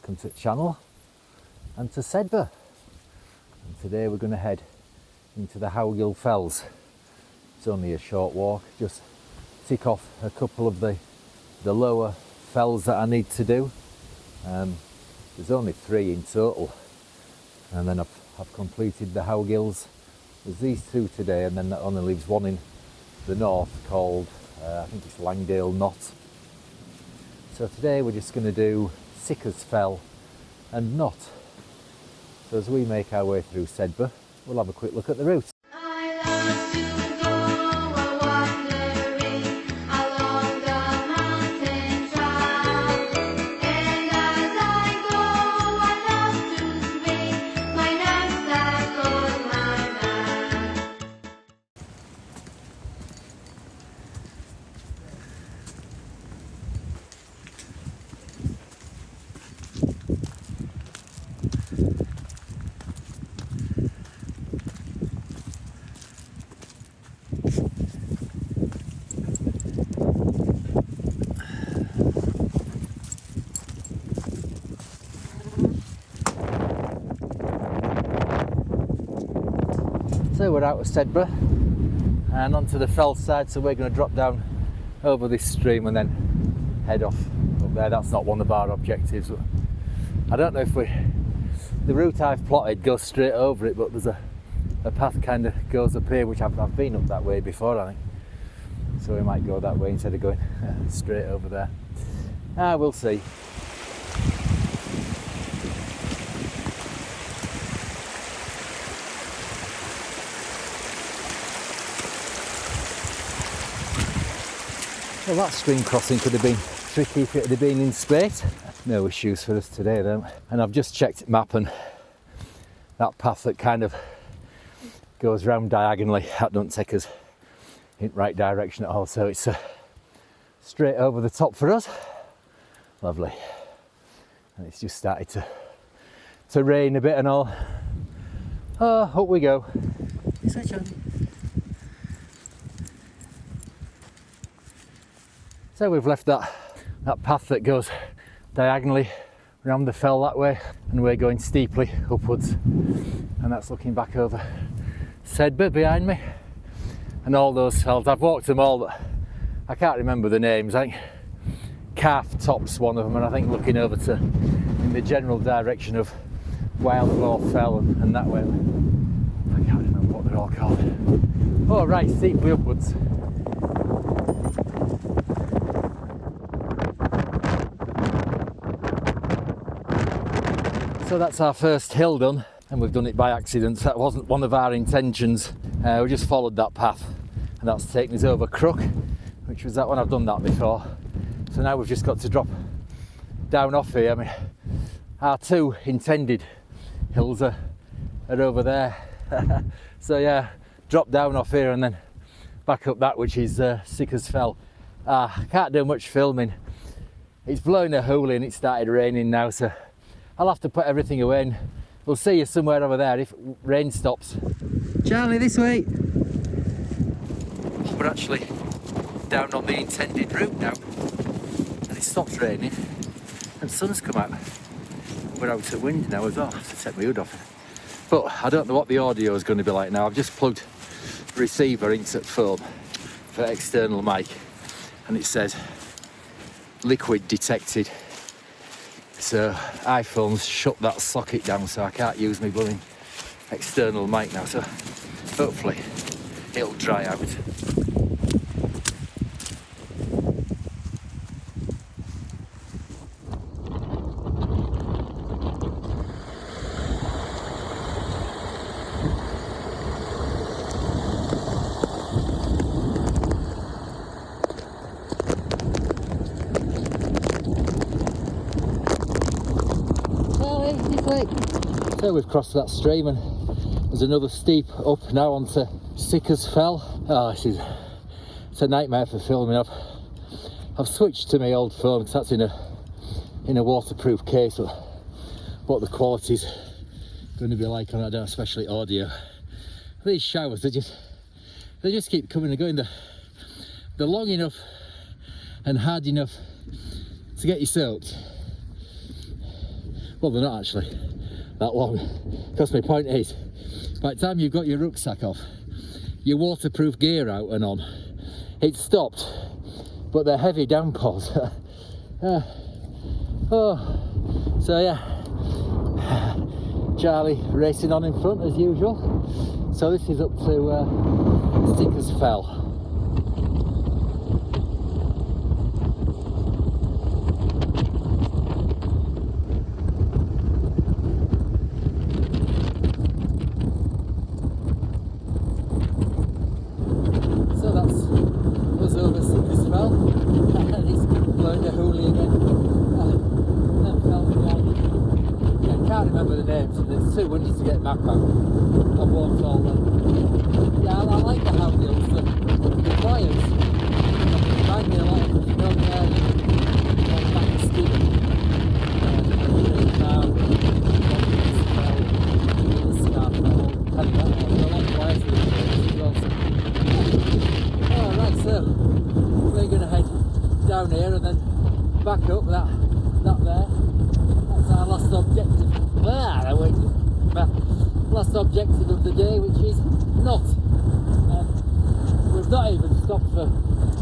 welcome to the channel and to Sedbergh. And today we're going to head into the Howgill Fells. It's only a short walk, just tick off a couple of the lower fells that I need to do. There's only 3 in total, and then I've completed the Howgills. There's these 2 today, and then that only leaves 1 in the north called I think it's Fell and Knott. So today we're just going to do Fell and Knott. So as we make our way through Sedbergh, we'll have a quick look at the route. So we're out of Sedbergh and onto the fell side, so we're going to drop down over this stream and then head off up there. That's not one of our objectives. I don't know if the route I've plotted goes straight over it, but there's a path kind of goes up here, which I've been up that way before, I think. So we might go that way instead of going straight over there. We'll see. Well, that stream crossing could have been tricky if it had been in spate. No issues for us today though. And I've just checked map, and that path that kind of goes round diagonally, that doesn't take us in the right direction at all. So it's straight over the top for us. Lovely. And it's just started to rain a bit and all. Oh, up we go. So we've left that path that goes diagonally around the fell that way, and we're going steeply upwards, and that's looking back over Sedbergh behind me. And all those fells, I've walked them all, but I can't remember the names. I think Calf Top's one of them, and I think looking over to in the general direction of Wildlaw Fell and that way. I can't remember what they're all called. Oh right, steeply upwards. So that's our first hill done, and we've done it by accident. That wasn't one of our intentions. We just followed that path, and that's taken us over Crook, which was that one. I've done that before. So now we've just got to drop down off here. I mean, our 2 intended hills are over there. So yeah, drop down off here and then back up that, which is Fell. I can't do much filming. It's blowing a hoolie and it started raining now, so I'll have to put everything away, and we'll see you somewhere over there if rain stops. Charlie, this way. We're actually down on the intended route now, and it stopped raining and sun's come out. We're out at wind now as well. I have to take my hood off. But I don't know what the audio is going to be like now. I've just plugged the receiver into foam for external mic, and it says liquid detected. So iPhone's shut that socket down, so I can't use my blooming external mic now, so hopefully it'll dry out. So we've crossed that stream, and there's another steep up now onto Fell. Oh, it's a nightmare for filming. I've switched to my old phone because that's in a waterproof case, but what the quality's going to be like on, I don't know, especially audio. These showers, they just keep coming and going. They're long enough and hard enough to get you soaked, Well, they're not actually that long, because my point is, by the time you've got your rucksack off, your waterproof gear out and on, it's stopped, but they're heavy downpours. So yeah, Charlie racing on in front as usual. So this is up to Stickers Fell. So that's us over Stickers Fell, and it's blowing a hoolie again. I can't remember the names, and it's too windy to get map out. I've walked all them. Yeah, I like the Howgills, the quiet. Remind me a lot of the film on back to skiing. Alright, so we're going to head down here and then back up that there. That's our last objective. Last objective of the day, which is Knott. We've not even stopped for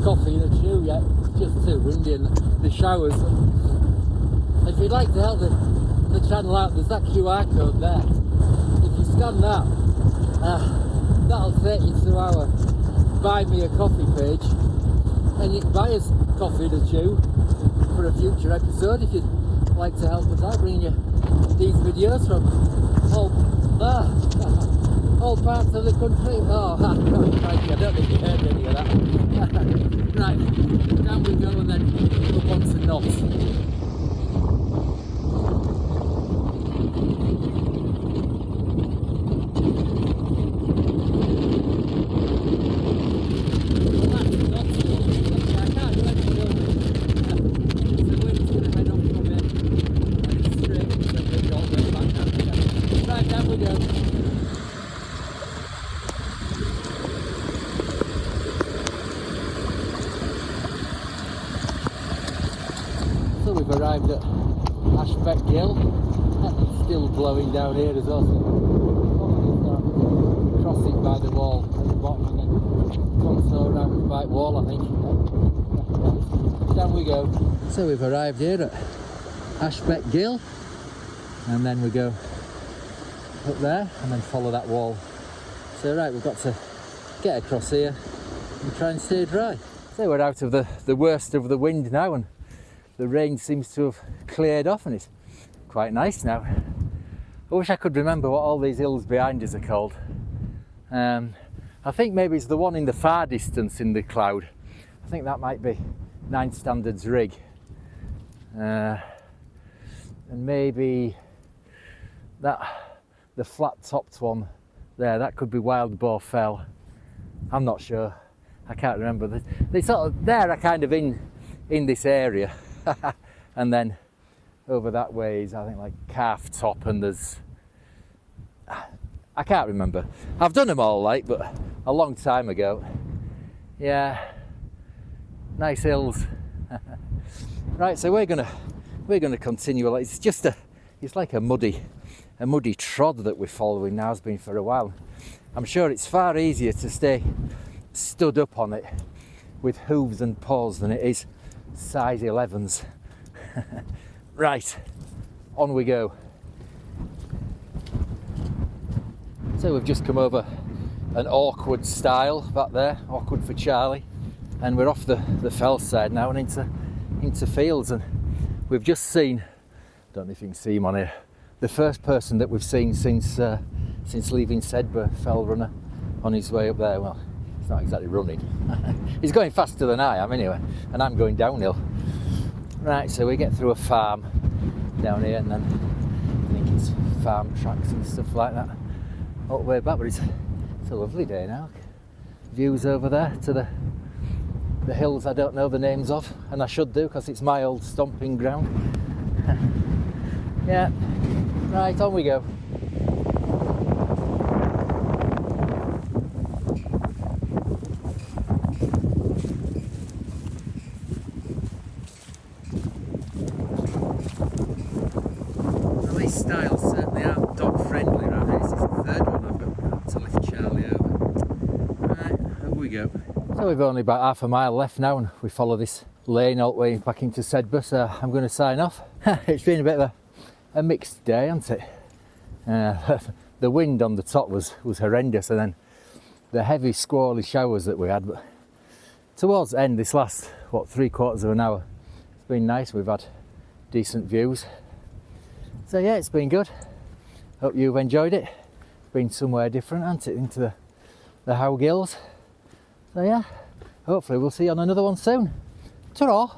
coffee and a chew yet. It's just too windy and the showers. If you'd like to help the channel out, there's that QR code there. If you scan that, that'll take you to our Buy Me a Coffee page, and you can buy us coffee and a chew for a future episode if you'd like to help us out, bringing you these videos from all parts of the country. Oh, I don't think you heard any of that. Right, down we go and then up onto Knott. So we've arrived at Howgill. It's still blowing down here as well. So crossing by the wall at the bottom and then contour around the back wall, I think. Down we go. So we've arrived here at Howgill, and then we go up there and then follow that wall. So right, we've got to get across here and try and stay dry. So we're out of the worst of the wind now, and the rain seems to have cleared off and it's quite nice now. I wish I could remember what all these hills behind us are called. I think maybe it's the one in the far distance in the cloud. I think that might be 9 Standards Rig. And maybe the flat topped one there, that could be Wild Boar Fell. I'm not sure, I can't remember. They sort of, they're kind of in this area. And then over that way is, I think, like Calf Top, and there's, I can't remember. I've done them all, like, but a long time ago. Yeah, nice hills. Right, so we're gonna continue. It's just it's like a muddy trod that we're following now, has been for a while. I'm sure it's far easier to stay stood up on it with hooves and paws than it is size 11s. Right, on we go. So we've just come over an awkward stile back there, awkward for Charlie, and we're off the fell side now and into fields, and we've just seen, don't know if you can see him on here, the first person that we've seen since leaving Sedbergh, fell runner, on his way up there. Well, he's not exactly running. He's going faster than I am anyway, and I'm going downhill. Right, so we get through a farm down here, and then I think it's farm tracks and stuff like that all the way back, but it's a lovely day now. Views over there to the hills I don't know the names of, and I should do because it's my old stomping ground. Yeah, right, on we go. these styles certainly aren't dog friendly around here. This is the third one I've got to lift Charlie over. Right, over we go. So we've only about half a mile left now and we follow this lane all the way back into Sedbergh, so I'm going to sign off. It's been a bit of a mixed day, hasn't it? The wind on the top was horrendous, and then the heavy squally showers that we had. But towards the end, this last, what, 3/4 of an hour, it's been nice. We've had decent views. So yeah, it's been good. Hope you've enjoyed it. Been somewhere different, hasn't it, into the Howgills. So yeah, hopefully we'll see you on another one soon. Ta-ra!